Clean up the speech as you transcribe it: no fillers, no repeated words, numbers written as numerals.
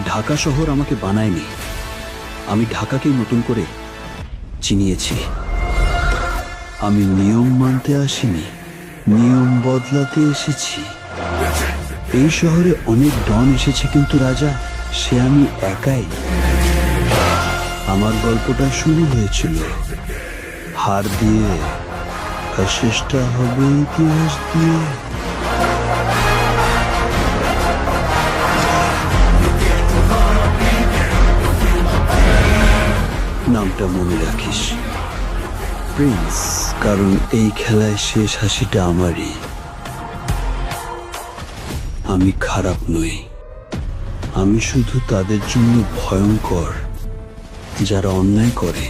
ঢাকা শহর আমাকে বানায়নি, আমি ঢাকাকেই নতুন করে চিনিয়েছি। আমি নিয়ম মানতে আসিনি, নিয়ম বদলাতে এসেছি। এই শহরে অনেক ডন এসেছে, কিন্তু রাজা সে আমি একাই। আমার গল্পটা শুরু হয়েছিল হার দিয়ে, আর শেষটা হবে ইতিহাস দিয়ে। নামটা মনে রাখিস, প্রিন্স, কারণ এই খেলায় শেষ হাসিটা আমারই। আমি খারাপ নই, আমি শুধু তাদের জন্য ভয়ঙ্কর যারা অন্যায় করে।